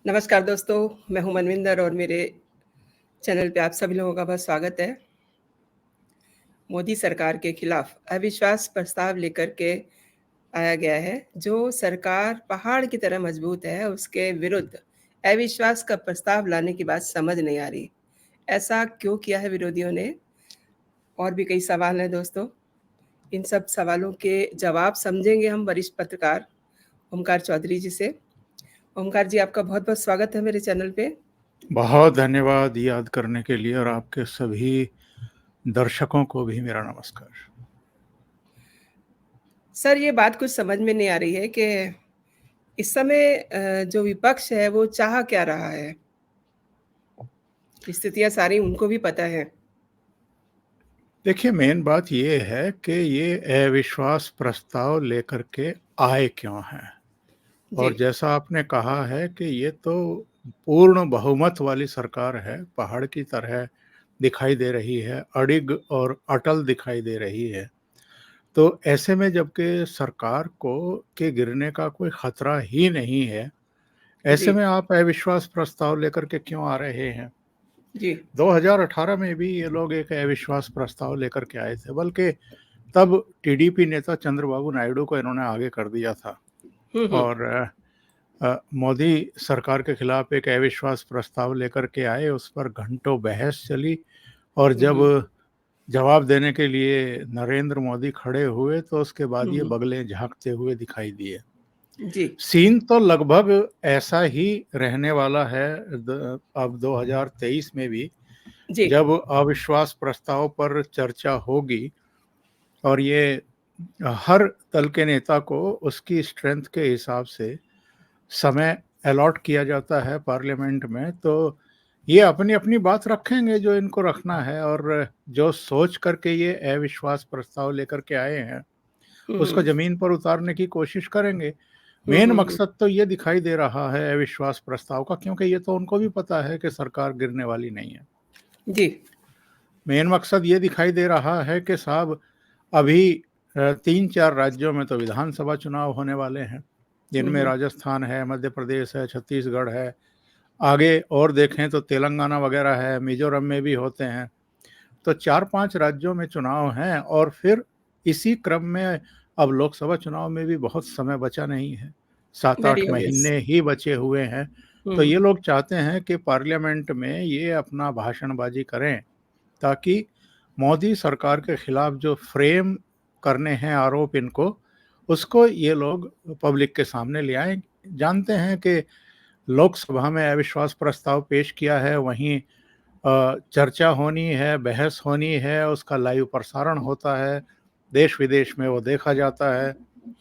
नमस्कार दोस्तों, मैं हूँ मनविंदर और मेरे चैनल पे आप सभी लोगों का बहुत स्वागत है। मोदी सरकार के खिलाफ अविश्वास प्रस्ताव लेकर के आया गया है। जो सरकार पहाड़ की तरह मजबूत है, उसके विरुद्ध अविश्वास का प्रस्ताव लाने की बात समझ नहीं आ रही। ऐसा क्यों किया है विरोधियों ने? और भी कई सवाल हैं दोस्तों। इन सब सवालों के जवाब समझेंगे हम वरिष्ठ पत्रकार ओमकार चौधरी जी से। ओमकार जी, आपका बहुत-बहुत स्वागत है मेरे चैनल पे। बहुत धन्यवाद याद करने के लिए और आपके सभी दर्शकों को भी मेरा नमस्कार। सर, ये बात कुछ समझ में नहीं आ रही है कि इस समय जो विपक्ष है वो चाह क्या रहा है? स्थितियाँ सारी उनको भी पता है। देखिए, मेन बात ये है कि ये अविश्वास प्रस्ताव लेकर के आए क्यों हैं? जी, और जैसा आपने कहा है कि ये तो पूर्ण बहुमत वाली सरकार है, पहाड़ की तरह दिखाई दे रही है, अडिग और अटल दिखाई दे रही है। तो ऐसे में जबकि सरकार को के गिरने का कोई खतरा ही नहीं है, जी, ऐसे में आप अविश्वास प्रस्ताव लेकर के क्यों आ रहे हैं? जी। 2018 में भी ये लोग एक अविश्वास प्रस्ताव लेकर के आए थे, बल्कि तब टीडीपी नेता चंद्रबाबू नायडू को इन्होंने आगे कर दिया था हुँ, हुँ। और मोदी सरकार के खिलाफ एक अविश्वास प्रस्ताव लेकर के आए। उस पर घंटों बहस चली और हुँ, जब हुँ। जवाब देने के लिए नरेंद्र मोदी खड़े हुए तो उसके बाद हुँ, ये हुँ। बगलें झाँकते हुए दिखाई दिए। जी, सीन तो लगभग ऐसा ही रहने वाला है अब 2023 में भी, जी। जब अविश्वास प्रस्ताव पर चर्चा होगी और ये हर दल के नेता को उसकी स्ट्रेंथ के हिसाब से समय अलॉट किया जाता है पार्लियामेंट में, तो ये अपनी-अपनी बात रखेंगे जो इनको रखना है और जो सोच करके ये अविश्वास प्रस्ताव लेकर के आए हैं, हुँ, उसको हुँ। ज़मीन पर उतारने की कोशिश करेंगे। हुँ, मेन हुँ, हुँ। मकसद तो ये दिखाई दे रहा है अविश्वास प्रस्ताव का, क्योंकि ये तो उनको भी पता है कि सरकार गिरने वाली नहीं है। जी। मेन मकसद ये दिखाई दे रहा है कि साहब अभी 3-4 राज्यों में तो विधानसभा चुनाव होने वाले हैं, हुँ, जिनमें हुँ। राजस्थान है, मध्य प्रदेश है, छत्तीसगढ़ है, आगे और देखें तो तेलंगाना वगैरह है, मिज़ोरम में भी होते हैं। तो 4-5 राज्यों में चुनाव हैं और फिर इसी क्रम में अब लोकसभा चुनाव में भी बहुत समय बचा नहीं है, 7-8 वेरी ऑब्वियस। महीने ही बचे हुए हैं। हुँ, तो हुँ। ये लोग चाहते हैं कि पार्लियामेंट में ये अपना भाषणबाजी करें, ताकि मोदी सरकार के खिलाफ जो फ्रेम करने हैं आरोप इनको, उसको ये लोग पब्लिक के सामने ले आएँ। जानते हैं कि लोकसभा में अविश्वास प्रस्ताव पेश किया है, वहीं चर्चा होनी है, बहस होनी है, उसका लाइव प्रसारण होता है, देश-विदेश में वो देखा जाता है।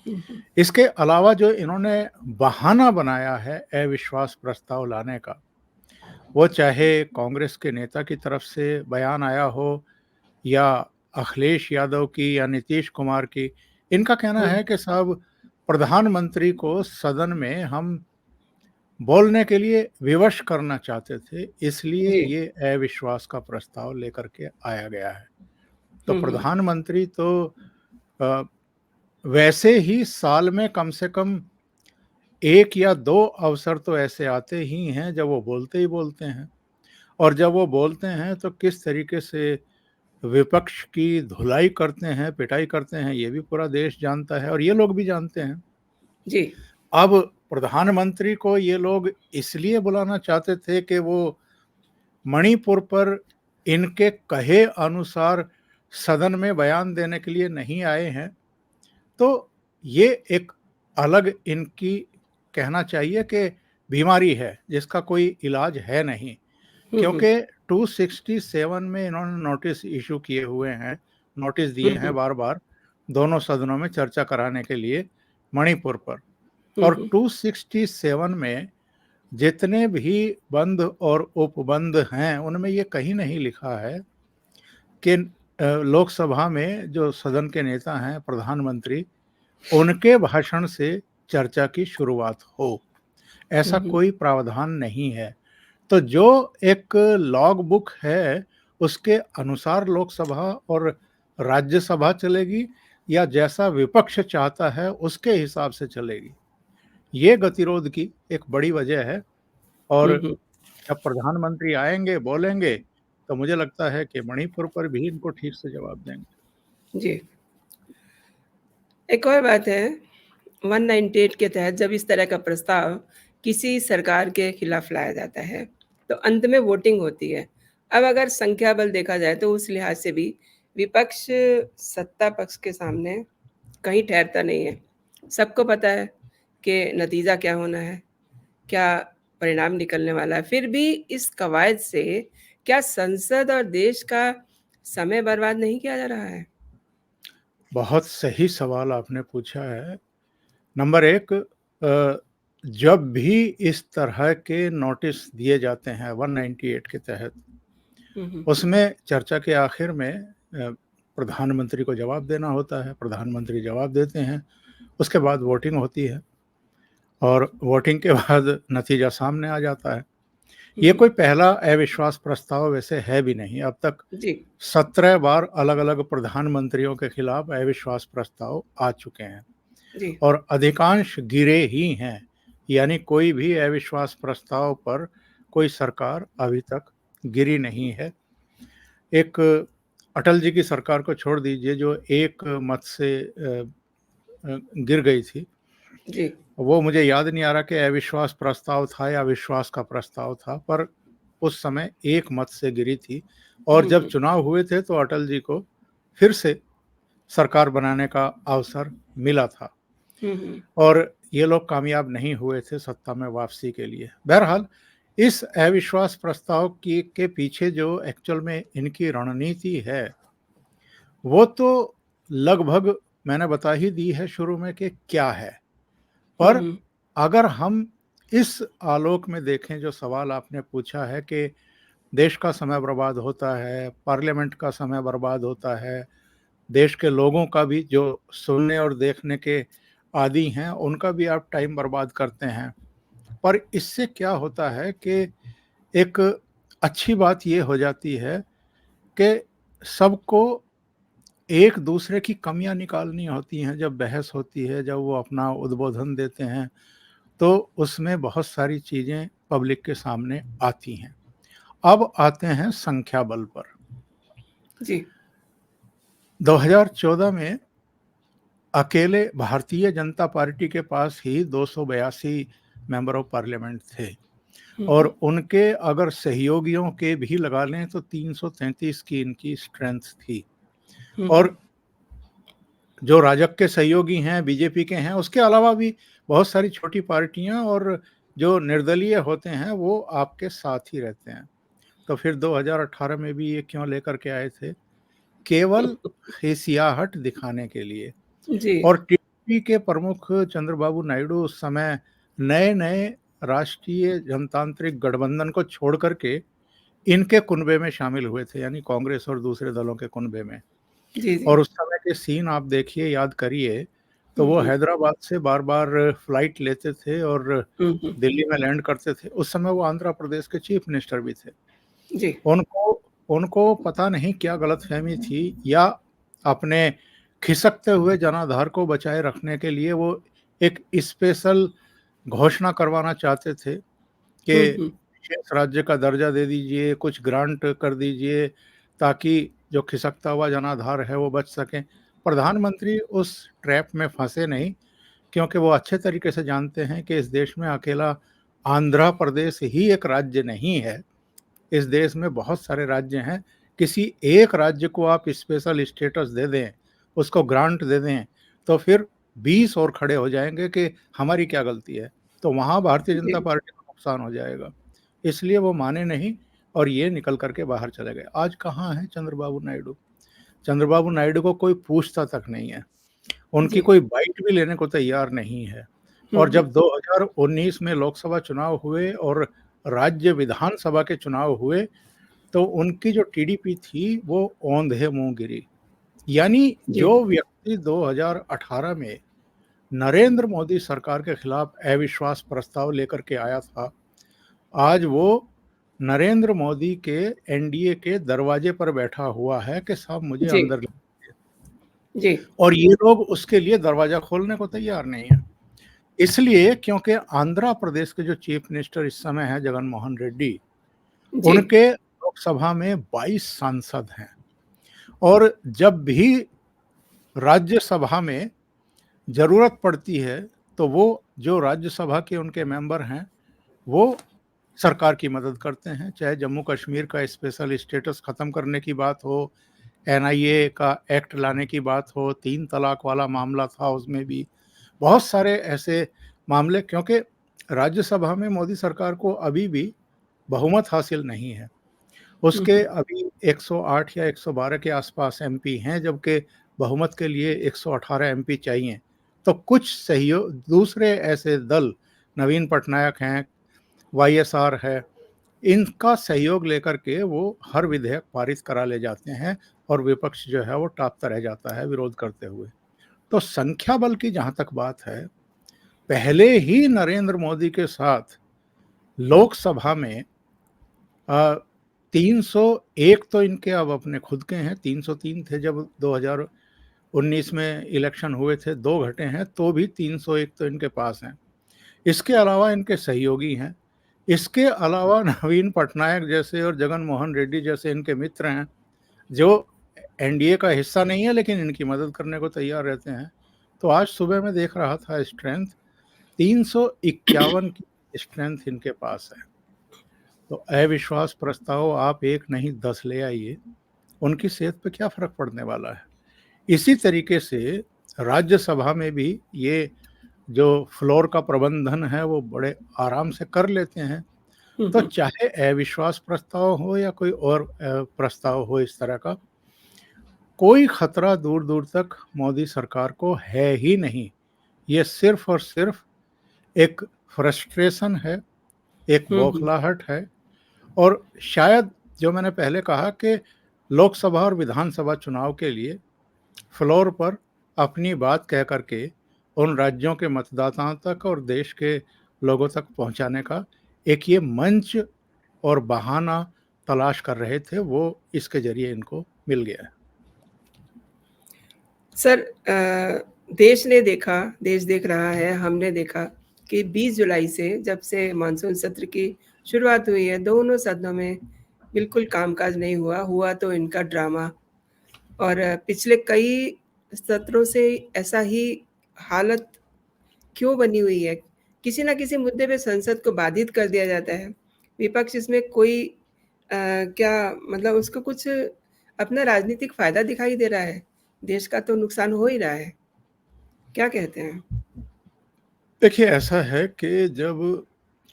हुँ, हुँ। इसके अलावा जो इन्होंने बहाना बनाया है अविश्वास प्रस्ताव लाने का, वो चाहे कांग्रेस के नेता की तरफ से बयान आया हो या अखिलेश यादव की या नीतीश कुमार की, इनका कहना हुँ। है कि साहब प्रधानमंत्री को सदन में हम बोलने के लिए विवश करना चाहते थे, इसलिए जी। ये अविश्वास का प्रस्ताव लेकर के आया गया है। तो हुँ, हुँ। प्रधानमंत्री तो अ, वैसे ही साल में कम से कम 1 या 2 अवसर तो ऐसे आते ही हैं जब वो बोलते ही बोलते हैं, और जब वो बोलते हैं तो किस तरीके से विपक्ष की धुलाई करते हैं, पिटाई करते हैं, ये भी पूरा देश जानता है और ये लोग भी जानते हैं। जी। अब प्रधानमंत्री को ये लोग इसलिए बुलाना चाहते थे कि वो मणिपुर पर इनके कहे अनुसार सदन में बयान देने के लिए नहीं आए हैं। तो ये एक अलग इनकी कहना चाहिए कि बीमारी है, जिसका कोई इलाज है नहीं। हुँ, हुँ। क्योंकि 267 में इन्होंने नोटिस इश्यू किए हुए हैं, नोटिस हुँ, दिए हैं हुँ। बार-बार, दोनों सदनों में चर्चा कराने के लिए मणिपुर पर। हुँ, और हुँ। 267 में जितने भी बंद और उपबंद हैं, उनमें ये कहीं नहीं लिखा है कि लोकसभा में जो सदन के नेता हैं, प्रधानमंत्री, उनके भाषण से चर्चा की शुरुआत हो। हुँ, ऐसा हुँ। कोई प्रावधान नहीं है। तो जो एक लॉग बुक है, उसके अनुसार लोकसभा और राज्यसभा चलेगी या जैसा विपक्ष चाहता है, उसके हिसाब से चलेगी। ये गतिरोध की एक बड़ी वजह है और हुँ। जब प्रधानमंत्री आएँगे, बोलेंगे, तो मुझे लगता है कि मणिपुर पर भी इनको ठीक से जवाब देंगे। जी। एक और बात है, 198 के तहत जब इस तरह का प्रस्ताव किसी सरकार के खिलाफ लाया जाता है, तो अंत में वोटिंग होती है। अब अगर संख्या बल देखा जाए तो उस लिहाज से भी विपक्ष सत्ता पक्ष के सामने कहीं ठहरता नहीं है। सबको पता है कि नतीजा क्या होना है, क्या परिणाम निकलने वाला है। फिर भी इस कवायद से क्या संसद और देश का समय बर्बाद नहीं किया जा रहा है? बहुत सही सवाल आपने पूछा है। नंबर 1, जब भी इस तरह के नोटिस दिए जाते हैं 198 के तहत, हुँ, हुँ। उसमें चर्चा के आखिर में प्रधानमंत्री को जवाब देना होता है, प्रधानमंत्री जवाब देते हैं, उसके बाद वोटिंग होती है और वोटिंग के बाद नतीजा सामने आ जाता है। हुँ, ये हुँ। कोई पहला अविश्वास प्रस्ताव वैसे है भी नहीं, अब तक जी, 17 बार अलग-अलग प्रधानमंत्रियों के खिलाफ अविश्वास प्रस्ताव आ चुके हैं जी। और अधिकांश गिरे ही हैं, यानी कोई भी अविश्वास प्रस्ताव पर कोई सरकार अभी तक गिरी नहीं है। एक अटल जी की सरकार को छोड़ दीजिए जो एक मत से गिर गई थी। जी। वो मुझे याद नहीं आ रहा कि अविश्वास प्रस्ताव था या विश्वास का प्रस्ताव था, पर उस समय एक मत से गिरी थी और हुँ, जब हुँ। चुनाव हुए थे तो अटल जी को फिर से सरकार बनाने का अवसर मिला था हुँ, हुँ। और ये लोग कामयाब नहीं हुए थे सत्ता में वापसी के लिए। बहरहाल इस अविश्वास प्रस्ताव की के पीछे जो एक्चुअल में इनकी रणनीति है, वो तो लगभग मैंने बता ही दी है शुरू में कि क्या है। हुँ, पर हुँ। अगर हम इस आलोक में देखें जो सवाल आपने पूछा है कि देश का समय बर्बाद होता है, पार्लियामेंट का समय बर्बाद होता है, देश के लोगों का भी जो सुनने और देखने के आदी हैं, उनका भी आप टाइम बर्बाद करते हैं। पर इससे क्या होता है कि एक अच्छी बात ये हो जाती है कि सबको एक दूसरे की कमियाँ निकालनी होती हैं, जब बहस होती है, जब वो अपना उद्बोधन देते हैं, तो उसमें बहुत सारी चीज़ें पब्लिक के सामने आती हैं। अब आते हैं संख्या बल पर। जी। 2014 में अकेले भारतीय जनता पार्टी के पास ही 282 मेंबर ऑफ पार्लियामेंट थे हुँ, और हुँ। उनके अगर सहयोगियों के भी लगा लें तो 333 की इनकी स्ट्रेंथ थी हुँ, हुँ। और जो राजग के सहयोगी हैं, बीजेपी के हैं, उसके अलावा भी बहुत सारी छोटी पार्टियां और जो निर्दलीय होते हैं, वो आपके साथ ही रहते हैं। तो फिर 2018 में भी ये क्यों लेकर के आए थे? केवल खिसियाहट दिखाने के लिए। जी। और टीडीपी के प्रमुख चंद्रबाबू नायडू उस समय नए-नए राष्ट्रीय जनतांत्रिक गठबंधन को छोड़ कर के इनके कुनबे में शामिल हुए थे, यानी कांग्रेस और दूसरे दलों के कुनबे में। जी, जी। और उस समय के सीन आप देखिए, याद करिए, तो हुँ, वो हुँ। हैदराबाद से बार-बार फ्लाइट लेते थे और हुँ, हुँ। दिल्ली में लैंड करते थे। उस समय वो आंध्र प्रदेश के चीफ मिनिस्टर भी थे। जी। उनको उनको पता नहीं क्या गलतफ़हमी थी या अपने खिसकते हुए जनाधार को बचाए रखने के लिए वो एक स्पेशल घोषणा करवाना चाहते थे कि हुँ, हुँ। विशेष राज्य का दर्जा दे दीजिए, कुछ ग्रांट कर दीजिए ताकि जो खिसकता हुआ जनाधार है वो बच सके। प्रधानमंत्री उस ट्रैप में फँसे नहीं क्योंकि वो अच्छे तरीके से जानते हैं कि इस देश में अकेला आंध्र प्रदेश ही एक राज्य नहीं है। इस देश में बहुत सारे राज्य हैं। किसी एक राज्य को आप स्पेशल स्टेटस दे दें, उसको ग्रांट दे दें, तो फिर 20 और खड़े हो जाएँगे कि हमारी क्या गलती है? तो वहाँ भारतीय जनता जी। पार्टी को नुकसान हो जाएगा। इसलिए वो माने नहीं और ये निकल कर के बाहर चले गए। आज कहाँ हैं चंद्रबाबू नायडू? चंद्रबाबू नायडू को कोई पूछता तक नहीं है। उनकी जी। कोई बाइट भी लेने को तैयार नहीं है। हुँ, और हुँ। जब 2019 में लोकसभा चुनाव हुए और राज्य विधानसभा के चुनाव हुए, तो उनकी जो टीडीपी थी वो औंधे मुँह गिरी। यानी जी। जो व्यक्ति 2018 में नरेंद्र मोदी सरकार के खिलाफ अविश्वास प्रस्ताव लेकर के आया था, आज वो नरेंद्र मोदी के एनडीए के दरवाजे पर बैठा हुआ है कि साहब मुझे जी। अंदर ले जी। और ये लोग उसके लिए दरवाजा खोलने को तैयार नहीं है। इसलिए क्योंकि आंध्र प्रदेश के जो चीफ मिनिस्टर इस समय हैं जगन मोहन रेड्डी, जी। उनके लोकसभा में 22 सांसद हैं और जब भी राज्यसभा में जरूरत पड़ती है तो वो जो राज्यसभा के उनके मेंबर हैं वो सरकार की मदद करते हैं, चाहे जम्मू कश्मीर का स्पेशल स्टेटस खत्म करने की बात हो, एनआईए का एक्ट लाने की बात हो, 3 तलाक वाला मामला था उसमें भी बहुत सारे ऐसे मामले, क्योंकि राज्यसभा में मोदी सरकार को अभी भी बहुमत हासिल नहीं है। उसके अभी 108 या 112 के आसपास एमपी हैं, जबकि बहुमत के लिए 118 एमपी चाहिए। तो कुछ सहयोग दूसरे ऐसे दल, नवीन पटनायक हैं, वाईएसआर है, इनका सहयोग लेकर के वो हर विधेयक पारित करा ले जाते हैं और विपक्ष जो है वो टापता रह जाता है विरोध करते हुए। तो संख्या बल की जहां तक बात है, पहले ही नरेंद्र मोदी के साथ लोकसभा में 301 तो इनके अब अपने खुद के हैं, 303 थे जब 2019 में इलेक्शन हुए थे, 2 घटे हैं तो भी 301 तो इनके पास हैं। इसके अलावा इनके सहयोगी हैं, इसके अलावा नवीन पटनायक जैसे और जगन मोहन रेड्डी जैसे इनके मित्र हैं जो एनडीए का हिस्सा नहीं है लेकिन इनकी मदद करने को तैयार रहते हैं। तो आज सुबह मैं देख रहा था स्ट्रेंथ 351 की स्ट्रेंथ इनके पास है। तो अविश्वास प्रस्ताव आप 1 नहीं 10 ले आइए, उनकी सेहत पे क्या फर्क पड़ने वाला है। इसी तरीके से राज्यसभा में भी ये जो फ्लोर का प्रबंधन है वो बड़े आराम से कर लेते हैं। तो चाहे अविश्वास प्रस्ताव हो या कोई और प्रस्ताव हो इस तरह का, कोई खतरा दूर दूर तक मोदी सरकार को है ही नहीं। ये सिर्फ और सिर्फ एक फ्रस्ट्रेशन है, एक बौखलाहट है और शायद जो मैंने पहले कहा कि लोकसभा और विधानसभा चुनाव के लिए फ्लोर पर अपनी बात कह करके उन राज्यों के मतदाताओं तक और देश के लोगों तक पहुंचाने का एक ये मंच और बहाना तलाश कर रहे थे, वो इसके जरिए इनको मिल गया है। सर, देश ने देखा, देश देख रहा है, हमने देखा कि 20 जुलाई से जब से मानसून सत्र की शुरुआत हुई है, दोनों सदनों में बिल्कुल कामकाज नहीं हुआ, हुआ तो इनका ड्रामा। और पिछले कई सत्रों से ऐसा ही हालत क्यों बनी हुई है? किसी न किसी मुद्दे पे संसद को बाधित कर दिया जाता है। विपक्ष इसमें कोई क्या मतलब उसको कुछ अपना राजनीतिक फ़ायदा दिखाई दे रहा है? देश का तो नुकसान हो ही रहा है। क्या कहते हैं? देखिए, ऐसा है कि जब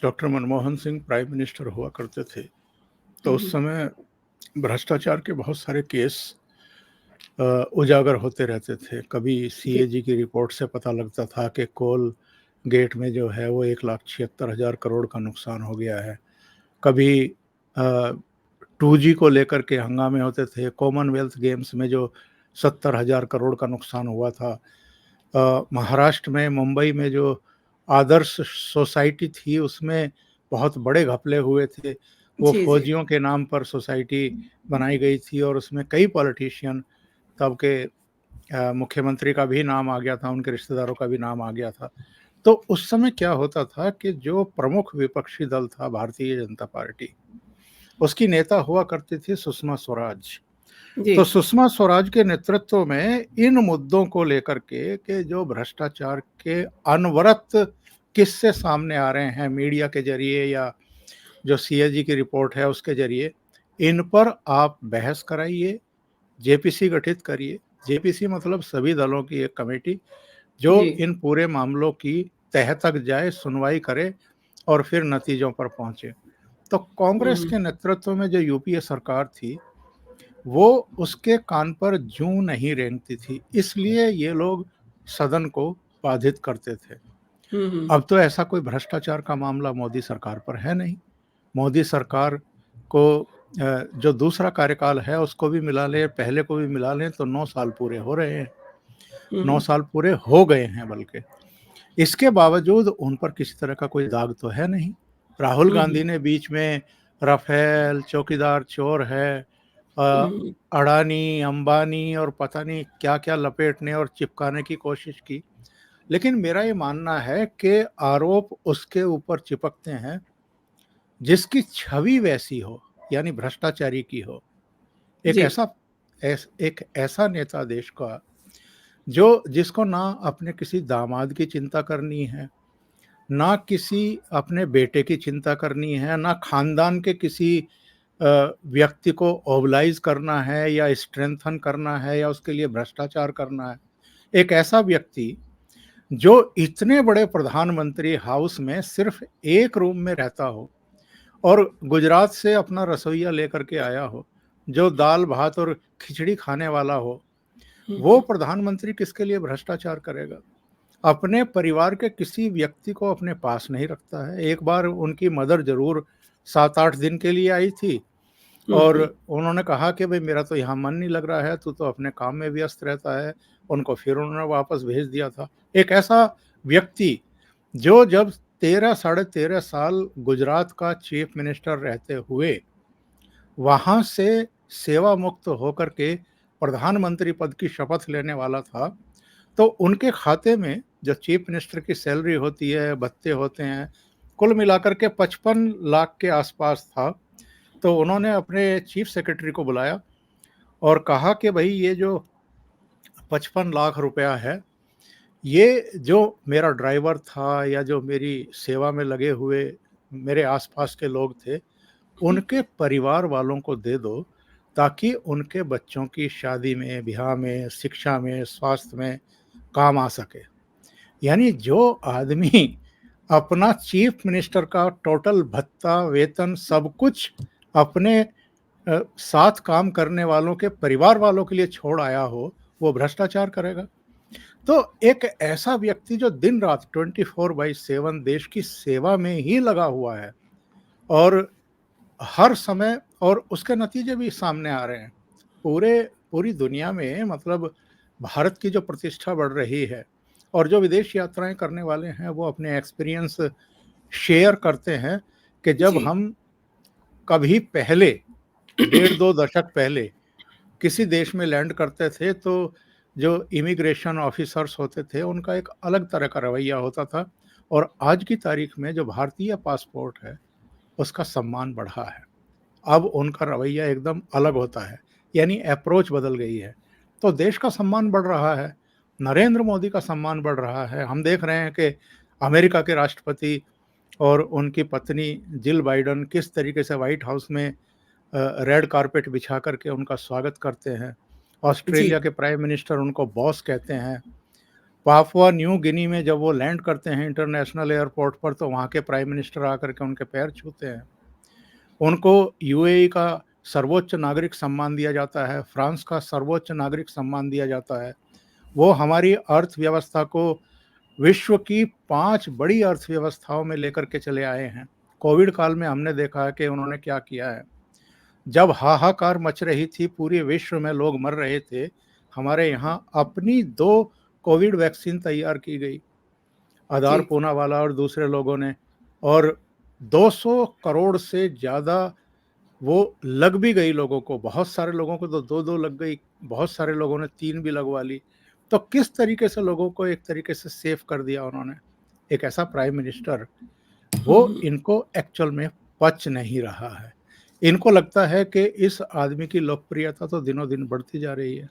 doctor Manmohan Singh prime minister हुआ करते थे, तो उस समय भ्रष्टाचार के बहुत सारे केस उजागर होते रहते थे। कभी जी। सीएजी की रिपोर्ट से पता लगता था कि कोल गेट में जो है वो 1,76,000 करोड़ का नुकसान हो गया है। कभी 2G को लेकर के हंगामे होते थे। कॉमनवेल्थ गेम्स में जो 70,000 करोड़ का नुकसान हुआ था। महाराष्ट्र में, मुंबई में जो आदर्श सोसाइटी थी उसमें बहुत बड़े घपले हुए थे। वो जी, जी। फौजियों के नाम पर सोसाइटी बनाई गई थी और उसमें कई पॉलिटिशियन, तब के मुख्यमंत्री का भी नाम आ गया था, उनके रिश्तेदारों का भी नाम आ गया था। तो उस समय क्या होता था कि जो प्रमुख विपक्षी दल था भारतीय जनता पार्टी, उसकी नेता हुआ करती थी सुषमा स्वराज। जी। तो सुषमा स्वराज के नेतृत्व में इन मुद्दों को लेकर के जो भ्रष्टाचार के अनवरत किस्से सामने आ रहे हैं मीडिया के जरिए या जो सीएजी की रिपोर्ट है उसके जरिए, इन पर आप बहस कराइए, जेपीसी गठित करिए। जेपीसी मतलब सभी दलों की एक कमेटी जो जी। इन पूरे मामलों की तह तक जाए, सुनवाई करे और फिर नतीजों पर पहुंचे। तो कांग्रेस के नेतृत्व में जो यूपीए सरकार थी, वो उसके कान पर जूं नहीं रेंगती थी, इसलिए ये लोग सदन को बाधित करते थे। अब तो ऐसा कोई भ्रष्टाचार का मामला मोदी सरकार पर है नहीं। मोदी सरकार को जो दूसरा कार्यकाल है उसको भी मिला लें, पहले को भी मिला लें तो 9 साल पूरे हो रहे हैं। 9 साल पूरे हो गए हैं बल्कि। इसके बावजूद उन पर किसी तरह का कोई दाग तो है नहीं। राहुल गांधी ने बीच में राफेल, चौकीदार चोर है, अडानी, अंबानी और पता नहीं क्या-क्या लपेटने और चिपकाने की कोशिश की। लेकिन मेरा ये मानना है कि आरोप उसके ऊपर चिपकते हैं जिसकी छवि वैसी हो, यानी भ्रष्टाचारी की हो। एक जी। एक ऐसा नेता देश का जो जिसको ना अपने किसी दामाद की चिंता करनी है, ना किसी अपने बेटे की चिंता करनी है, ना खानदान के किसी व्यक्ति को ओबलाइज़ करना है या स्ट्रेंथन करना है या उसके लिए भ्रष्टाचार करना है। एक ऐसा व्यक्ति जो इतने बड़े प्रधानमंत्री हाउस में सिर्फ़ एक रूम में रहता हो और गुजरात से अपना रसोइया लेकर के आया हो, जो दाल-भात और खिचड़ी खाने वाला हो, हुँ, वो हुँ। प्रधानमंत्री किसके लिए भ्रष्टाचार करेगा? अपने परिवार के किसी व्यक्ति को अपने पास नहीं रखता है। एक बार उनकी मदर ज़रूर 7-8 दिन के लिए आई थी हुँ, और हुँ। उन्होंने कहा कि भई मेरा तो यहाँ मन नहीं लग रहा है, तू तो अपने काम में व्यस्त रहता है। उनको फिर उन्होंने वापस भेज दिया था। एक ऐसा व्यक्ति जो जब 13 साढ़े 13 साल गुजरात का चीफ मिनिस्टर रहते हुए वहाँ से सेवा मुक्त होकर के प्रधानमंत्री पद की शपथ लेने वाला था, तो उनके खाते में जो चीफ मिनिस्टर की सैलरी होती है, भत्ते होते हैं, कुल मिलाकर के 55 लाख के आसपास था। तो उन्होंने अपने चीफ सेक्रेटरी को बुलाया और कहा कि भई ये जो 55 लाख रुपया है, ये जो मेरा ड्राइवर था या जो मेरी सेवा में लगे हुए मेरे आस-पास के लोग थे, उनके परिवार वालों को दे दो, ताकि उनके बच्चों की शादी में, ब्याह में, शिक्षा में, स्वास्थ्य में काम आ सके। यानी जो आदमी अपना चीफ मिनिस्टर का टोटल भत्ता, वेतन सब कुछ अपने साथ काम करने वालों के परिवार वालों के लिए छोड़ आया हो, वो भ्रष्टाचार करेगा। तो एक ऐसा व्यक्ति जो दिन-रात 24/7 देश की सेवा में ही लगा हुआ है और हर समय और उसके नतीजे भी सामने आ रहे हैं। पूरी दुनिया में मतलब भारत की जो प्रतिष्ठा बढ़ रही है और जो विदेश यात्राएँ करने वाले हैं, वो अपने एक्सपीरियंस शेयर करते हैं कि जब जी। हम कभी पहले डेढ़ 2 दशक पहले किसी देश में लैंड करते थे तो जो इमिग्रेशन ऑफिसर्स होते थे उनका एक अलग तरह का रवैया होता था और आज की तारीख में जो भारतीय पासपोर्ट है उसका सम्मान बढ़ा है। अब उनका रवैया एकदम अलग होता है, यानी अप्रोच बदल गई है। तो देश का सम्मान बढ़ रहा है, नरेंद्र मोदी का सम्मान बढ़ रहा है। हम देख रहे हैं कि अमेरिका के राष्ट्रपति और उनकी पत्नी जिल बाइडेन किस तरीके से व्हाइट हाउस में रेड कारपेट बिछा कर के उनका स्वागत करते हैं। जी। ऑस्ट्रेलिया के प्राइम मिनिस्टर उनको बॉस कहते हैं। पापुआ न्यू गिनी में जब वो लैंड करते हैं इंटरनेशनल एयरपोर्ट पर तो वहाँ के प्राइम मिनिस्टर आकर के उनके पैर छूते हैं। उनको यूएई का सर्वोच्च नागरिक सम्मान दिया जाता है, फ्रांस का सर्वोच्च नागरिक सम्मान दिया जाता है। वो हमारी अर्थव्यवस्था को विश्व की 5 बड़ी अर्थव्यवस्थाओं में लेकर के चले आए हैं। कोविड काल में हमने देखा है कि उन्होंने क्या किया है। जब हाहाकार मच रही थी, पूरे विश्व में लोग मर रहे थे, हमारे यहाँ अपनी 2 कोविड वैक्सीन तैयार की गई। आधार जी। पूनावाला और दूसरे लोगों ने और 200 करोड़ से ज़्यादा वो लग भी गई लोगों को। बहुत सारे लोगों को तो 2-2 लग गई, बहुत सारे लोगों ने 3 भी लगवा ली। तो किस तरीके से लोगों को एक तरीके से सेफ कर दिया उन्होंने। एक ऐसा प्राइम मिनिस्टर हुँ, वो हुँ। इनको एक्चुअल में पच नहीं रहा है। इनको लगता है कि इस आदमी की लोकप्रियता तो दिनों-दिन बढ़ती जा रही है।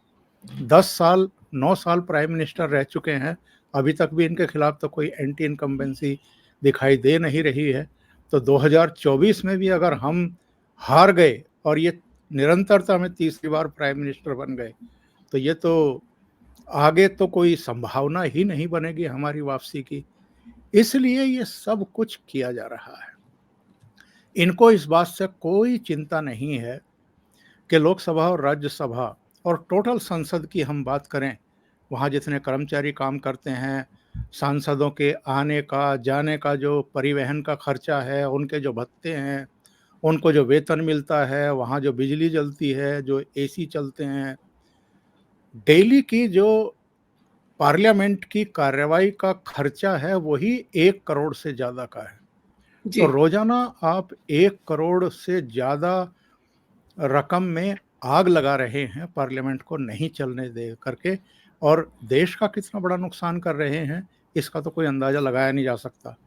10 साल, 9 साल प्राइम मिनिस्टर रह चुके हैं, अभी तक भी इनके खिलाफ तो कोई एंटी इनकम्बेंसी दिखाई दे नहीं रही है। तो 2024 में भी अगर हम हार गए और ये निरंतरता में तीसरी बार प्राइम मिनिस्टर बन गए, तो ये तो आगे तो कोई संभावना ही नहीं बनेगी हमारी वापसी की। इसलिए ये सब कुछ किया जा रहा है। इनको इस बात से कोई चिंता नहीं है कि लोकसभा और राज्यसभा और टोटल संसद की हम बात करें, वहाँ जितने कर्मचारी काम करते हैं, सांसदों के आने का, जाने का जो परिवहन का खर्चा है, उनके जो भत्ते हैं, उनको जो वेतन मिलता है, वहाँ जो बिजली जलती है, जो एसी चलते हैं, डेली की जो पार्लियामेंट की कार्रवाई का खर्चा है, वही 1 करोड़ से ज़्यादा का है। तो जी। रोज़ाना आप 1 करोड़ से ज़्यादा रकम में आग लगा रहे हैं पार्लियामेंट को नहीं चलने दे करके और देश का कितना बड़ा नुकसान कर रहे हैं, इसका तो कोई अंदाजा लगाया नहीं जा सकता।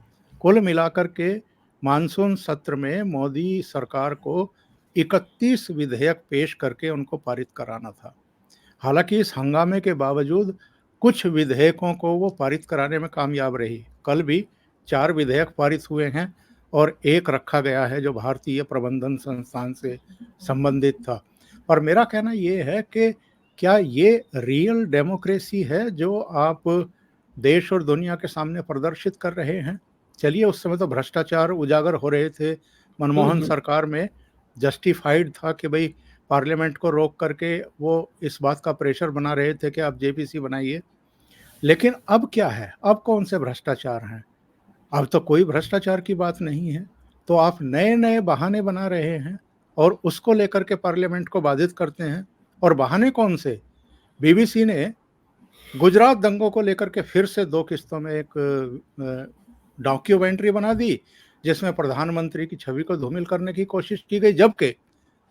कुल मिलाकर के मानसून सत्र में मोदी सरकार को 31 विधेयक पेश करके उनको पारित कराना था। हालांकि इस हंगामे के बावजूद कुछ विधेयकों को वो पारित कराने में कामयाब रही। कल भी 4 विधेयक पारित हुए हैं और एक रखा गया है जो भारतीय प्रबंधन संस्थान से संबंधित था। और मेरा कहना ये है कि क्या ये रियल डेमोक्रेसी है जो आप देश और दुनिया के सामने प्रदर्शित कर रहे हैं? चलिए, उस समय तो भ्रष्टाचार उजागर हो रहे थे। मनमोहन सरकार में जस्टिफाइड था कि भाई पार्लियामेंट को रोक करके वो इस बात का प्रेशर बना रहे थे कि आप जेपीसी बनाइए। लेकिन अब क्या है? अब कौन से भ्रष्टाचार हैं? अब तो कोई भ्रष्टाचार की बात नहीं है। तो आप नए-नए बहाने बना रहे हैं और उसको लेकर के पार्लियामेंट को बाधित करते हैं। और बहाने कौन से? बीबीसी ने गुजरात दंगों को लेकर के फिर से 2 किस्तों में एक डॉक्यूमेंट्री बना दी, जिसमें प्रधानमंत्री की छवि को धूमिल करने की कोशिश की गई, जबकि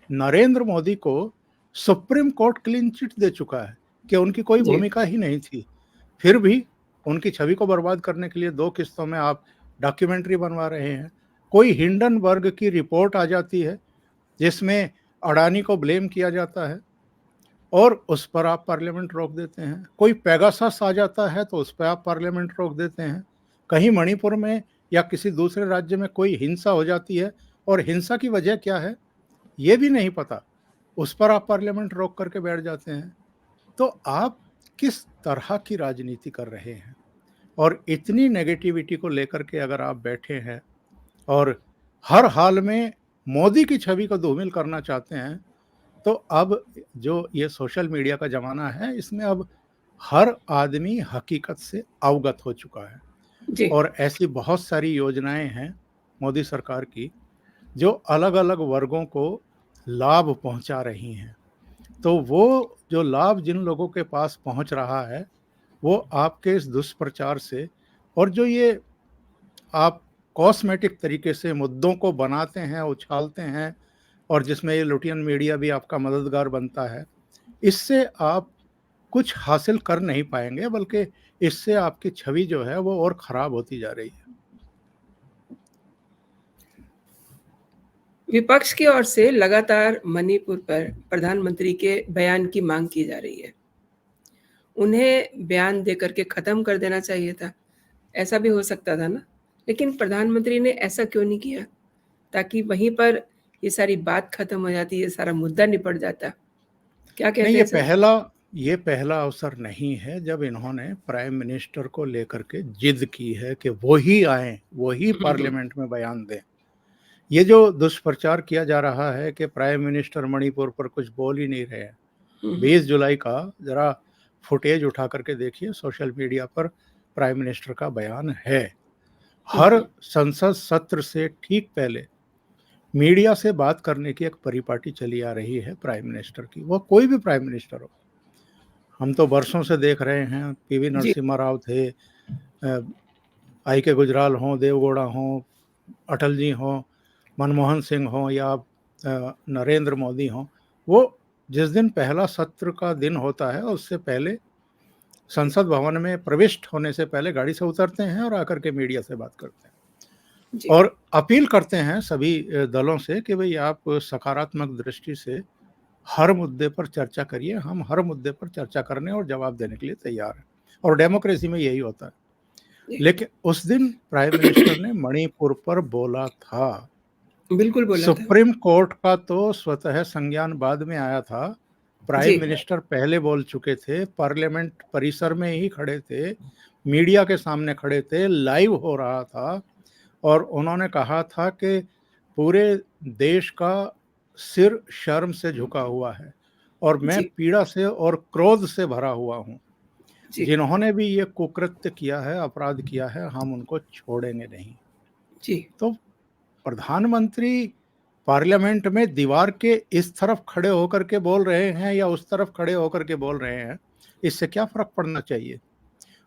नरेंद्र मोदी को सुप्रीम कोर्ट क्लीन चिट दे चुका है कि उनकी कोई जी। भूमिका ही नहीं थी। फिर भी उनकी छवि को बर्बाद करने के लिए 2 किस्तों में आप डॉक्यूमेंट्री बनवा रहे हैं। कोई हिंडनबर्ग की रिपोर्ट आ जाती है जिसमें अडानी को ब्लेम किया जाता है और उस पर आप पार्लियामेंट रोक देते हैं। कोई पेगासस आ जाता है तो उस पर आप पार्लियामेंट रोक देते हैं। कहीं मणिपुर में या किसी दूसरे राज्य में कोई हिंसा हो जाती है और हिंसा की वजह क्या है ये भी नहीं पता, उस पर आप पार्लियामेंट रोक करके बैठ जाते हैं। तो आप किस तरह की राजनीति कर रहे हैं? और इतनी नेगेटिविटी को लेकर के अगर आप बैठे हैं और हर हाल में मोदी की छवि को धूमिल करना चाहते हैं, तो अब जो ये सोशल मीडिया का ज़माना है, इसमें अब हर आदमी हकीकत से अवगत हो चुका है। जी। और ऐसी बहुत सारी योजनाएं हैं मोदी सरकार की जो अलग-अलग वर्गों को लाभ पहुंचा रही हैं। तो वो जो लाभ जिन लोगों के पास पहुंच रहा है, वो आपके इस दुष्प्रचार से और जो ये आप कॉस्मेटिक तरीके से मुद्दों को बनाते हैं, उछालते हैं और जिसमें ये लुटियन मीडिया भी आपका मददगार बनता है, इससे आप कुछ हासिल कर नहीं पाएंगे, बल्कि इससे आपकी छवि जो है वो और खराब होती जा रही है। विपक्ष की ओर से लगातार मणिपुर पर प्रधानमंत्री के बयान की मांग की जा रही है। उन्हें बयान देकर के खत्म कर देना चाहिए था। ऐसा भी हो सकता था ना? लेकिन प्रधानमंत्री ने ऐसा क्यों नहीं किया? ताकि वहीं पर ये सारी बात खत्म हो जाती, ये सारा मुद्दा निपट जाता। क्या नहीं, कहते हैं सर? ये पहला अवसर नहीं है जब इन्होंने प्राइम मिनिस्टर को लेकर के जिद की है कि वो ही आएँ, वो ही पार्लियामेंट में बयान दें। ये जो दुष्प्रचार किया जा रहा है कि प्राइम मिनिस्टर मणिपुर पर कुछ बोल ही नहीं रहे हैं। 20 जुलाई का ज़रा फुटेज उठा करके देखिए, सोशल मीडिया पर प्राइम मिनिस्टर का बयान है। हर संसद सत्र से ठीक पहले मीडिया से बात करने की एक परिपाटी चली आ रही है प्राइम मिनिस्टर की, वो कोई भी प्राइम मिनिस्टर हो। हम तो बरसों से देख रहे हैं, पीवी जी। नरसिम्हा राव थे, आई के गुजराल हों, देवगौड़ा हों, अटल जी हों, मनमोहन सिंह हों या नरेंद्र मोदी हों, वो जिस दिन पहला सत्र का दिन होता है उससे पहले संसद भवन में प्रविष्ट होने से पहले गाड़ी से उतरते हैं और आकर के मीडिया से बात करते हैं जी। और अपील करते हैं सभी दलों से कि भाई आप सकारात्मक दृष्टि से हर मुद्दे पर चर्चा करिए। हम हर मुद्दे पर चर्चा करने और जवाब देने के लिए तैयार हैं और डेमोक्रेसी में यही होता है। जी। लेकिन उस दिन प्राइम मिनिस्टर ने मणिपुर पर बोला था। बिल्कुल बोला था। सुप्रीम कोर्ट का तो स्वतः संज्ञान बाद में आया था। जी। प्राइम मिनिस्टर पहले बोल चुके थे, पार्लियामेंट परिसर में ही खड़े थे, मीडिया के सामने खड़े थे, लाइव हो रहा था और उन्होंने कहा था कि पूरे देश का सिर शर्म से झुका हुआ है और मैं जी। पीड़ा से और क्रोध से भरा हुआ हूँ। जी। जिन्होंने भी ये कुकृत्य किया है, अपराध किया है, हम उनको छोड़ेंगे नहीं। जी। तो प्रधानमंत्री पार्लियामेंट में दीवार के इस तरफ खड़े होकर के बोल रहे हैं या उस तरफ खड़े होकर के बोल रहे हैं, इससे क्या फ़र्क पड़ना चाहिए?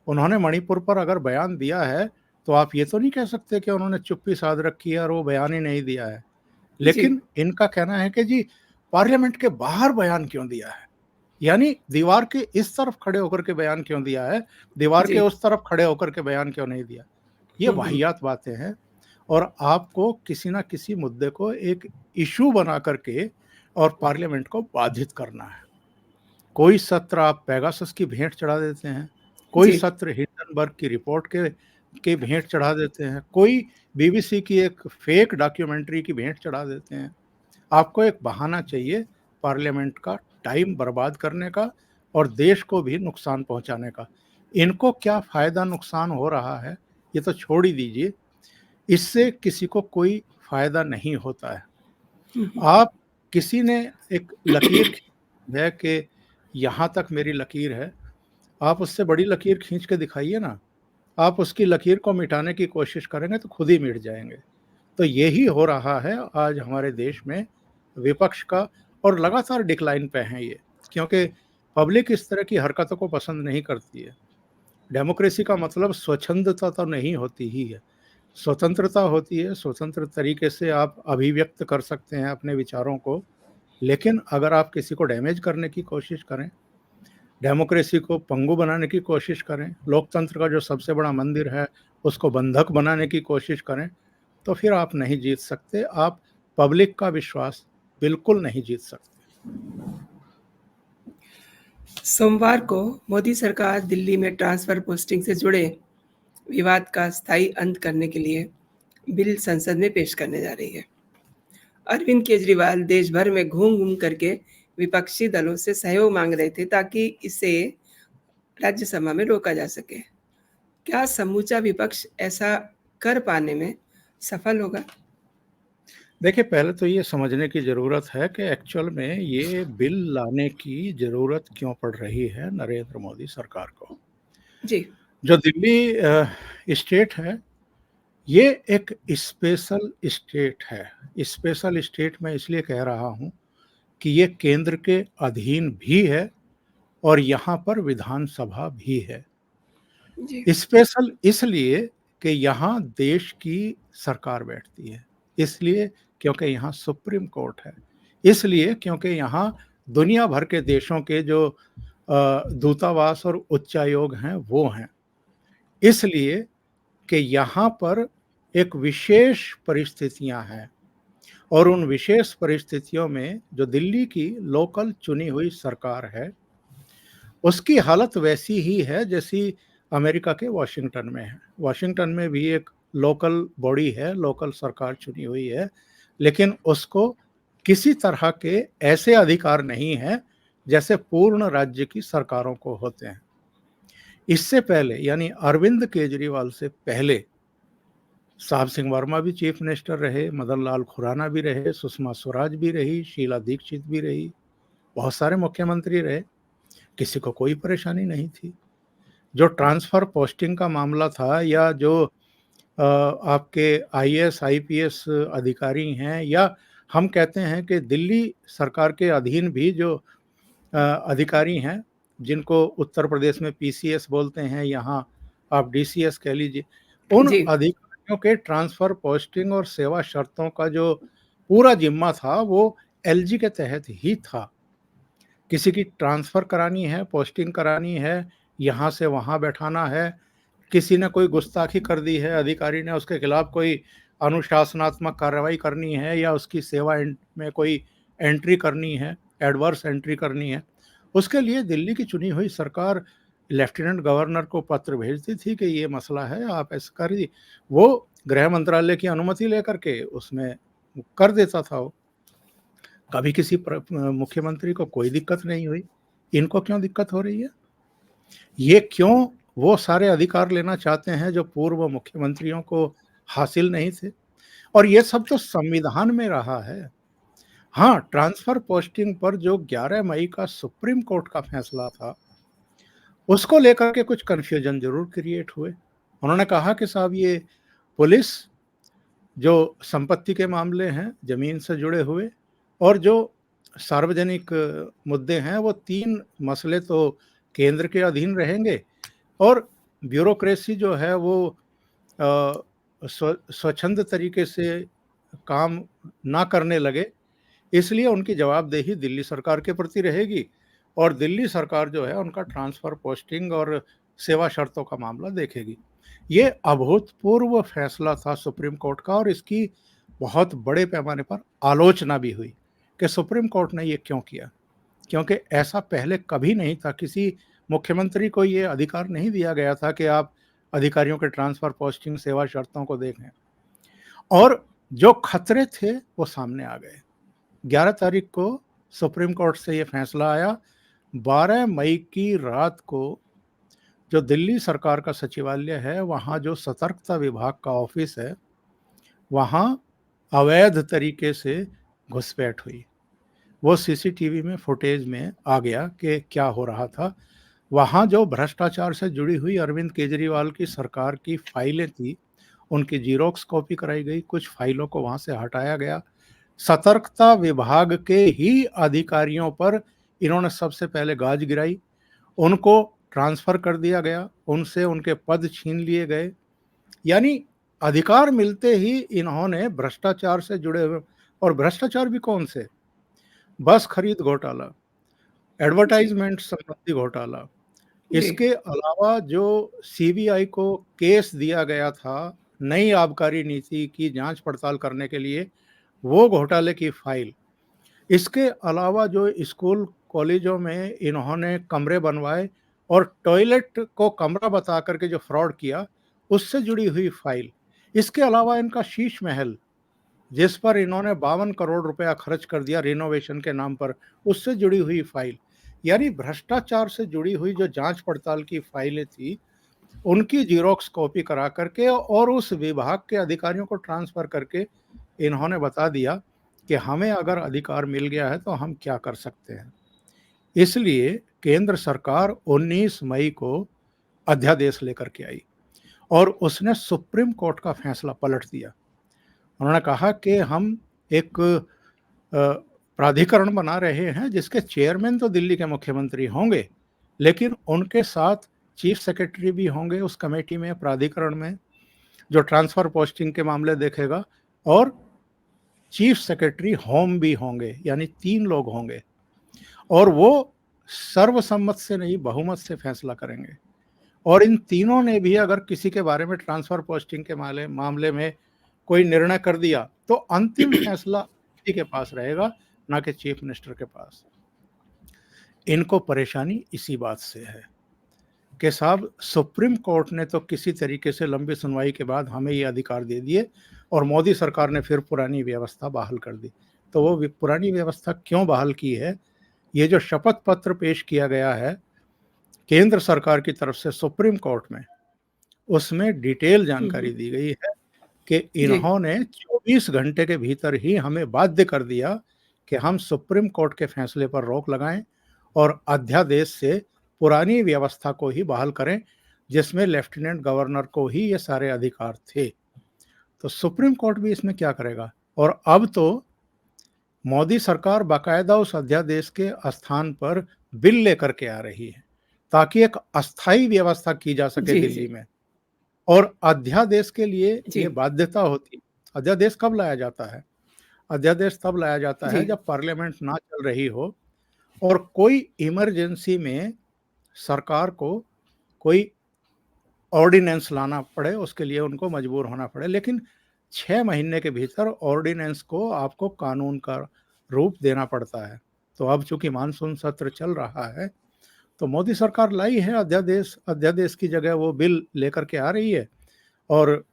उन्होंने मणिपुर पर अगर बयान दिया है, तो आप ये तो नहीं कह सकते कि उन्होंने चुप्पी साध रखी है और वो बयान ही नहीं दिया है। जी। लेकिन इनका कहना है कि जी पार्लियामेंट के बाहर बयान क्यों दिया है? यानी दीवार के इस तरफ खड़े होकर के बयान क्यों दिया है, दीवार के जी। उस तरफ खड़े होकर के बयान क्यों नहीं दिया? ये हुँ, हुँ। वाहियात बातें हैं और आपको किसी न किसी मुद्दे को एक इश्यू बना करके और पार्लियामेंट को बाधित करना है। कोई सत्र आप पेगासस की भेंट चढ़ा देते हैं, कोई जी। सत्र हिंडनबर्ग की रिपोर्ट के भेंट चढ़ा देते हैं, कोई बीबीसी की एक फेक डॉक्यूमेंट्री की भेंट चढ़ा देते हैं। आपको एक बहाना चाहिए पार्लियामेंट का टाइम बर्बाद करने का और देश को भी नुकसान पहुंचाने का। इनको क्या फ़ायदा नुकसान हो रहा है, ये तो छोड़ ही दीजिए। इससे किसी को कोई फ़ायदा नहीं होता है। हुँ, हुँ। आप किसी ने एक लकीर खींची है कि यहाँ तक मेरी लकीर है, आप उससे बड़ी लकीर खींच के दिखाइए ना। आप उसकी लकीर को मिटाने की कोशिश करेंगे तो खुद ही मिट जाएँगे। तो यही हो रहा है आज हमारे देश में विपक्ष का और लगातार डिक्लाइन पे हैं ये, क्योंकि पब्लिक इस तरह की हरकतों को पसंद नहीं करती है। डेमोक्रेसी का मतलब स्वच्छंदता तो नहीं होती ही है। स्वतंत्रता होती है, स्वतंत्र तरीके से आप अभिव्यक्त कर सकते हैं अपने विचारों को, लेकिन अगर आप किसी को डैमेज करने की कोशिश करें, डेमोक्रेसी को पंगु बनाने की कोशिश करें, लोकतंत्र का जो सबसे बड़ा मंदिर है, उसको बंधक बनाने की कोशिश करें, तो फिर आप नहीं जीत सकते। आप पब्लिक का विश्वास बिल्कुल नहीं जीत सकते। सोमवार को मोदी सरकार दिल्ली में ट्रांसफर पोस्टिंग से जुड़े विवाद का स्थायी अंत करने के लिए बिल संसद में पेश करने जा रही है। अरविंद केजरीवाल देश भर में घूम-घूम करके विपक्षी दलों से सहयोग मांग रहे थे ताकि इसे राज्यसभा में रोका जा सके। क्या समूचा विपक्ष ऐसा कर पाने में सफल होगा? देखिए, पहले तो ये समझने की ज़रूरत है कि एक्चुअल में ये बिल लाने की ज़रूरत क्यों पड़ रही है नरेंद्र मोदी सरकार को। जी। जो दिल्ली स्टेट है, ये एक स्पेशल स्टेट है। स्पेशल स्टेट मैं इसलिए कह रहा हूँ कि ये केंद्र के अधीन भी है और यहाँ पर विधानसभा भी है। जी। स्पेशल इसलिए कि यहाँ देश की सरकार बैठती है, इसलिए क्योंकि यहाँ सुप्रीम कोर्ट है, इसलिए क्योंकि यहाँ दुनिया भर के देशों के जो दूतावास और उच्चायोग हैं, वो हैं। इसलिए कि यहाँ पर एक विशेष परिस्थितियाँ हैं और उन विशेष परिस्थितियों में जो दिल्ली की लोकल चुनी हुई सरकार है, उसकी हालत वैसी ही है जैसी अमेरिका के वॉशिंगटन में है। वॉशिंगटन में भी एक लोकल बॉडी है, लोकल सरकार चुनी हुई है, लेकिन उसको किसी तरह के ऐसे अधिकार नहीं हैं, जैसे पूर्ण राज्य की सरकारों को होते हैं। इससे पहले यानी अरविंद केजरीवाल से पहले साहब सिंह वर्मा भी चीफ मिनिस्टर रहे, मदन लाल खुराना भी रहे, सुषमा स्वराज भी रही, शीला दीक्षित भी रही, बहुत सारे मुख्यमंत्री रहे, किसी को कोई परेशानी नहीं थी। जो ट्रांसफ़र पोस्टिंग का मामला था या जो आपके आईएएस, आईपीएस अधिकारी हैं या हम कहते हैं कि दिल्ली सरकार के अधीन भी जो अधिकारी हैं, जिनको उत्तर प्रदेश में पीसीएस बोलते हैं, यहाँ आप डीसीएस कह लीजिए। उन जी। अधिकारियों के ट्रांसफ़र पोस्टिंग और सेवा शर्तों का जो पूरा ज़िम्मा था, वो एलजी के तहत ही था। किसी की ट्रांसफ़र करानी है, पोस्टिंग करानी है, यहाँ से वहाँ बैठाना है, किसी ने कोई गुस्ताखी कर दी है, अधिकारी ने उसके खिलाफ कोई अनुशासनात्मक कार्रवाई करनी है या उसकी सेवा में कोई एंट्री करनी है, एडवर्स एंट्री करनी है, उसके लिए दिल्ली की चुनी हुई सरकार लेफ्टिनेंट गवर्नर को पत्र भेजती थी कि ये मसला है, आप ऐसा करिए। वो गृह मंत्रालय की अनुमति लेकर के उसमें कर देता था वो। कभी किसी मुख्यमंत्री को कोई दिक्कत नहीं हुई। इनको क्यों दिक्कत हो रही है? ये क्यों वो सारे अधिकार लेना चाहते हैं जो पूर्व मुख्यमंत्रियों को हासिल नहीं थे? और ये सब तो संविधान में रहा है। हाँ, ट्रांसफ़र पोस्टिंग पर जो 11 मई का सुप्रीम कोर्ट का फैसला था, उसको लेकर के कुछ कन्फ्यूजन ज़रूर क्रिएट हुए। उन्होंने कहा कि साहब ये पुलिस जो संपत्ति के मामले हैं, ज़मीन से जुड़े हुए और जो सार्वजनिक मुद्दे हैं, वो 3 मसले तो केंद्र के अधीन रहेंगे और ब्यूरोक्रेसी जो है वो स्वच्छंद तरीके से काम ना करने लगे, इसलिए उनकी जवाबदेही दिल्ली सरकार के प्रति रहेगी और दिल्ली सरकार जो है उनका ट्रांसफर, पोस्टिंग और सेवा शर्तों का मामला देखेगी। ये अभूतपूर्व फैसला था सुप्रीम कोर्ट का, और इसकी बहुत बड़े पैमाने पर आलोचना भी हुई कि सुप्रीम कोर्ट ने ये क्यों किया, क्योंकि ऐसा पहले कभी नहीं था। किसी मुख्यमंत्री को ये अधिकार नहीं दिया गया था कि आप अधिकारियों के ट्रांसफर, पोस्टिंग, सेवा शर्तों को देखें। और जो खतरे थे वो सामने आ गए। 11 तारीख को सुप्रीम कोर्ट से ये फैसला आया। 12 मई की रात को जो दिल्ली सरकार का सचिवालय है, वहाँ जो सतर्कता विभाग का ऑफिस है, वहाँ अवैध तरीके से घुसपैठ हुई। वो सीसीटीवी में फुटेज में आ गया कि क्या हो रहा था। वहाँ जो भ्रष्टाचार से जुड़ी हुई अरविंद केजरीवाल की सरकार की फाइलें थी, उनकी जीरोक्स कॉपी कराई गई, कुछ फाइलों को वहाँ से हटाया गया। सतर्कता विभाग के ही अधिकारियों पर इन्होंने सबसे पहले गाज गिराई, उनको ट्रांसफर कर दिया गया, उनसे उनके पद छीन लिए गए। यानी अधिकार मिलते ही इन्होंने भ्रष्टाचार से जुड़े हुए, और भ्रष्टाचार भी कौन से, बस खरीद घोटाला, जी, एडवर्टाइजमेंट संबंधी घोटाला, जी, इसके अलावा जो सीबीआई को केस दिया गया था नई आबकारी नीति की जांच पड़ताल करने के लिए, वो घोटाले की फाइल, इसके अलावा जो स्कूल कॉलेजों में इन्होंने कमरे बनवाए और टॉयलेट को कमरा बता करके जो फ्रॉड किया, उससे जुड़ी हुई फाइल, इसके अलावा इनका शीश महल जिस पर इन्होंने 52 करोड़ रुपया खर्च कर दिया रिनोवेशन के नाम पर, उससे जुड़ी हुई फाइल। यानी भ्रष्टाचार से जुड़ी हुई जो जांच पड़ताल की फाइलें थी, उनकी जीरोक्स कॉपी करा करके और उस विभाग के अधिकारियों को ट्रांसफर करके इन्होंने बता दिया कि हमें अगर अधिकार मिल गया है तो हम क्या कर सकते हैं। इसलिए केंद्र सरकार 19 मई को अध्यादेश लेकर के आई और उसने सुप्रीम कोर्ट का फैसला पलट दिया। उन्होंने कहा कि हम एक प्राधिकरण बना रहे हैं जिसके चेयरमैन तो दिल्ली के मुख्यमंत्री होंगे, लेकिन उनके साथ चीफ सेक्रेटरी भी होंगे उस कमेटी में, प्राधिकरण में, जो ट्रांसफर पोस्टिंग के मामले देखेगा, और चीफ सेक्रेटरी होम भी होंगे, यानी 3 लोग होंगे, और वो सर्वसम्मत से नहीं बहुमत से फैसला करेंगे। और इन तीनों ने भी अगर किसी के बारे में ट्रांसफर पोस्टिंग के मामले में कोई निर्णय कर दिया तो अंतिम फैसला किसी के पास रहेगा, ना कि चीफ मिनिस्टर के पास। इनको परेशानी इसी बात से है कि साहब सुप्रीम कोर्ट ने तो किसी तरीके से लंबी सुनवाई के बाद हमें ये अधिकार दे दिए और मोदी सरकार ने फिर पुरानी व्यवस्था बहाल कर दी। तो वो पुरानी व्यवस्था क्यों बहाल की है? ये जो शपथ पत्र पेश किया गया है केंद्र सरकार की तरफ से सुप्रीम कोर्ट में, उसमें डिटेल जानकारी दी गई है कि जी, इन्होंने 24 घंटे के भीतर ही हमें बाध्य कर दिया कि हम सुप्रीम कोर्ट के फैसले पर रोक लगाएं और अध्यादेश से पुरानी व्यवस्था को ही बहाल करें जिसमें लेफ्टिनेंट गवर्नर को ही ये सारे अधिकार थे। तो सुप्रीम कोर्ट भी इसमें क्या करेगा? और अब तो मोदी सरकार बाकायदा उस अध्यादेश के स्थान पर बिल लेकर के आ रही है ताकि एक अस्थायी व्यवस्था की जा सके जी, दिल्ली जी, में। और अध्यादेश के लिए जी, ये बाध्यता होती है। अध्यादेश कब लाया जाता है? अध्यादेश तब लाया जाता जी, है जब पार्लियामेंट ना चल रही हो और कोई इमरजेंसी में सरकार को कोई ऑर्डिनेंस लाना पड़े, उसके लिए उनको मजबूर होना पड़े। लेकिन 6 महीने के भीतर ऑर्डिनेंस को आपको कानून का रूप देना पड़ता है। तो अब चूंकि मानसून सत्र चल रहा है तो मोदी सरकार लाई है अध्यादेश, अध्यादेश की जगह वो बिल लेकर के आ रही है। और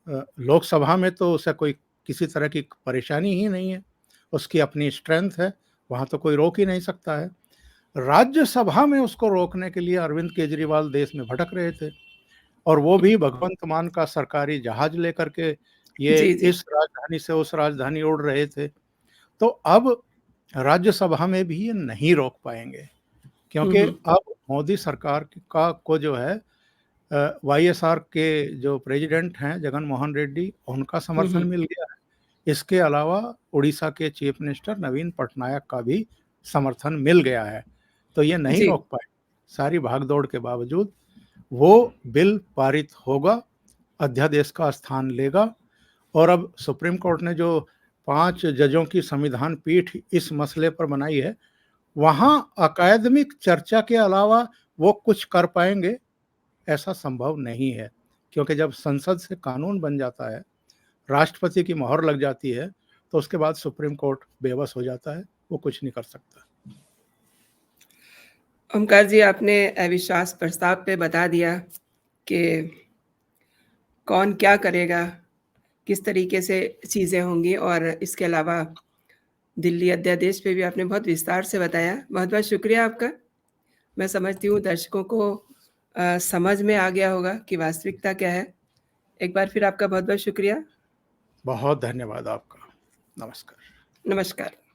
लोकसभा में तो उसे कोई किसी तरह की परेशानी ही नहीं है, उसकी अपनी स्ट्रेंथ है, वहाँ तो कोई रोक ही नहीं सकता है। राज्यसभा में उसको रोकने के लिए अरविंद केजरीवाल देश में भटक रहे थे और वो भी भगवंत मान का सरकारी जहाज लेकर के ये जी, जी, इस राजधानी से उस राजधानी उड़ रहे थे। तो अब राज्यसभा में भी ये नहीं रोक पाएंगे क्योंकि हुँ, अब मोदी सरकार का को जो है वाईएसआर के जो प्रेसिडेंट हैं जगन मोहन रेड्डी, उनका हुँ, समर्थन हुँ, मिल गया है। इसके अलावा उड़ीसा के चीफ मिनिस्टर नवीन पटनायक का भी समर्थन मिल गया है। तो ये नहीं जी, रोक पाए। सारी भागदौड़ के बावजूद वो बिल पारित होगा, अध्यादेश का स्थान लेगा। और अब सुप्रीम कोर्ट ने जो 5 जजों की संविधान पीठ इस मसले पर बनाई है, वहाँ अकादमिक चर्चा के अलावा वो कुछ कर पाएँगे, ऐसा संभव नहीं है। क्योंकि जब संसद से कानून बन जाता है, राष्ट्रपति की मोहर लग जाती है, तो उसके बाद सुप्रीम कोर्ट बेबस हो जाता है, वो कुछ नहीं कर सकता। ओमकार जी, आपने अविश्वास प्रस्ताव पे बता दिया कि कौन क्या करेगा, किस तरीके से चीज़ें होंगी और इसके अलावा दिल्ली अध्यादेश पे भी आपने बहुत विस्तार से बताया। बहुत-बहुत शुक्रिया आपका। मैं समझती हूँ दर्शकों को समझ में आ गया होगा कि वास्तविकता क्या है। एक बार फिर आपका बहुत-बहुत शुक्रिया। बहुत धन्यवाद आपका। नमस्कार। नमस्कार।